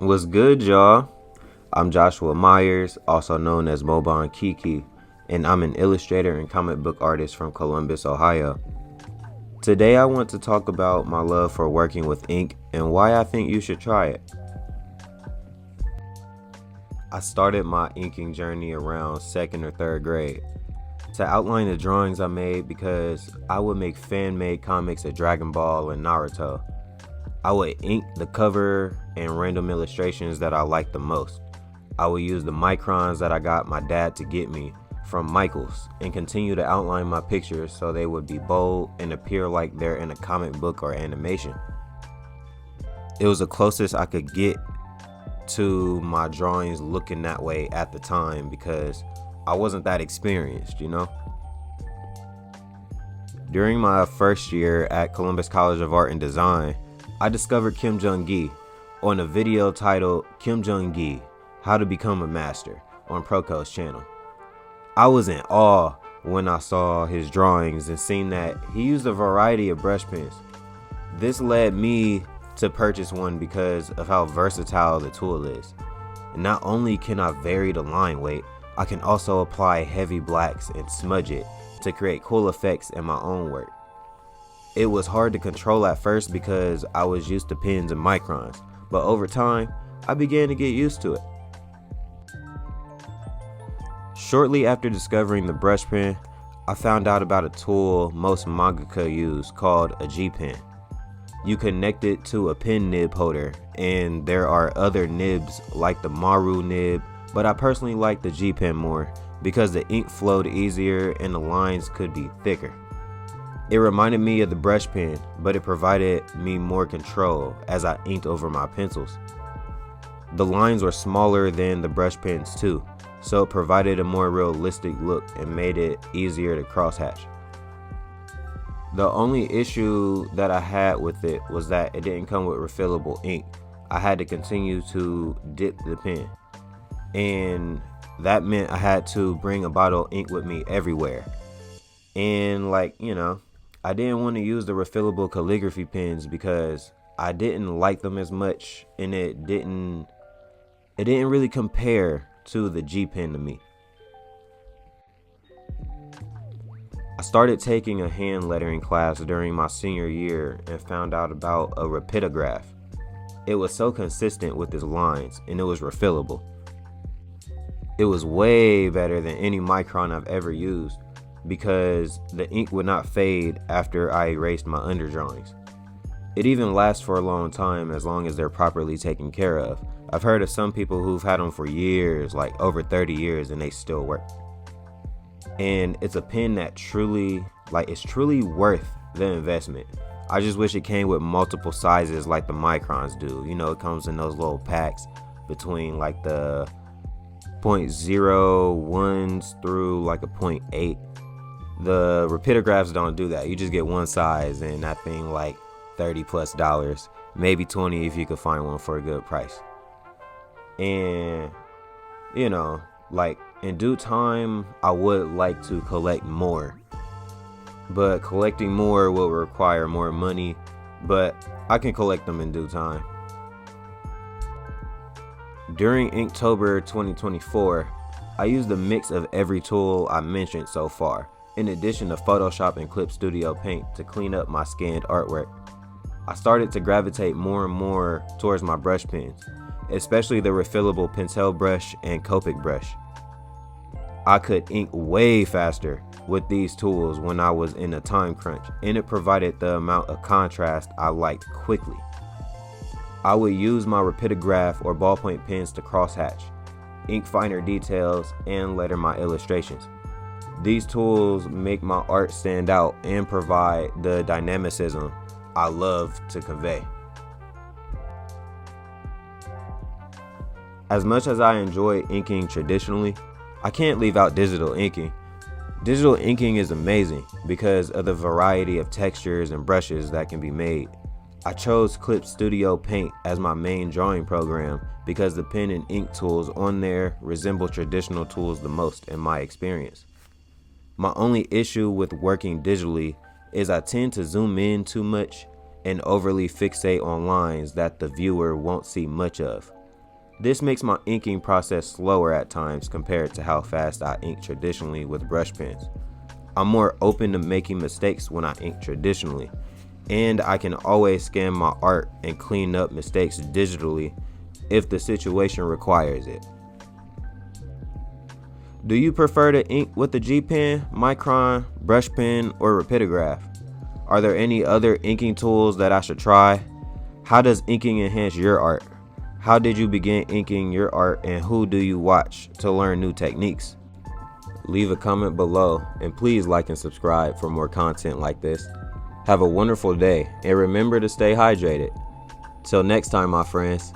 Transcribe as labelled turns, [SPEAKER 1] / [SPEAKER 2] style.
[SPEAKER 1] What's good, y'all? I'm Joshua Myers, also known as Mobon Kiki, and I'm an illustrator and comic book artist from Columbus, Ohio. Today I want to talk about my love for working with ink and why I think you should try it. I started my inking journey around 2nd or 3rd grade to outline the drawings I made because I would make fan-made comics of Dragon Ball and Naruto. I would ink the cover and random illustrations that I liked the most. I would use the Microns that I got my dad to get me from Michaels and continue to outline my pictures so they would be bold and appear like they're in a comic book or animation. It was the closest I could get to my drawings looking that way at the time because I wasn't that experienced, During my first year at Columbus College of Art and Design, I discovered Kim Jung-gi on a video titled Kim Jung-gi, How to Become a Master on Proco's channel. I was in awe when I saw his drawings and seen that he used a variety of brush pens. This led me to purchase one because of how versatile the tool is. And not only can I vary the line weight, I can also apply heavy blacks and smudge it to create cool effects in my own work. It was hard to control at first because I was used to pens and microns, but over time, I began to get used to it. Shortly after discovering the brush pen, I found out about a tool most mangaka use called a G-pen. You connect it to a pen nib holder, and there are other nibs like the Maru nib, but I personally like the G-pen more because the ink flowed easier and the lines could be thicker. It reminded me of the brush pen, but it provided me more control as I inked over my pencils. The lines were smaller than the brush pens too, so it provided a more realistic look and made it easier to crosshatch. The only issue that I had with it was that it didn't come with refillable ink. I had to continue to dip the pen, and that meant I had to bring a bottle of ink with me everywhere. And I didn't want to use the refillable calligraphy pens because I didn't like them as much, and it didn't really compare to the G pen to me. I started taking a hand lettering class during my senior year and found out about a Rapidograph. It was so consistent with its lines, and it was refillable. It was way better than any Micron I've ever used because the ink would not fade after I erased my underdrawings. It even lasts for a long as they're properly taken care of. I've heard of some people who've had them for years, like over 30 years, and they still work. And it's a pen that it's truly worth the investment. I just wish it came with multiple sizes like the Microns do. It comes in those little packs between like the 0.01s through like a 0.8. The Rapidographs don't do that. You just get one size, and that thing like $30+, maybe $20 if you could find one for a good price. And in due time, I would like to collect more, but collecting more will require more money, but I can collect them in due time. During Inktober 2024, I used a mix of every tool I mentioned so far, in addition to Photoshop and Clip Studio Paint to clean up my scanned artwork. I started to gravitate more and more towards my brush pens, especially the refillable Pentel brush and Copic brush. I could ink way faster with these tools when I was in a time crunch, and it provided the amount of contrast I liked quickly. I would use my Rapidograph or ballpoint pens to crosshatch, ink finer details, and letter my illustrations. These tools make my art stand out and provide the dynamicism I love to convey. As much as I enjoy inking traditionally, I can't leave out digital inking. Digital inking is amazing because of the variety of textures and brushes that can be made. I chose Clip Studio Paint as my main drawing program because the pen and ink tools on there resemble traditional tools the most in my experience. My only issue with working digitally is I tend to zoom in too much and overly fixate on lines that the viewer won't see much of. This makes my inking process slower at times compared to how fast I ink traditionally with brush pens. I'm more open to making mistakes when I ink traditionally, and I can always scan my art and clean up mistakes digitally if the situation requires it. Do you prefer to ink with the G Pen, Micron, brush pen, or Rapidograph? Are there any other inking tools that I should try? How does inking enhance your art? How did you begin inking your art, and who do you watch to learn new techniques? Leave a comment below, and please like and subscribe for more content like this. Have a wonderful day, and remember to stay hydrated. Till next time, my friends.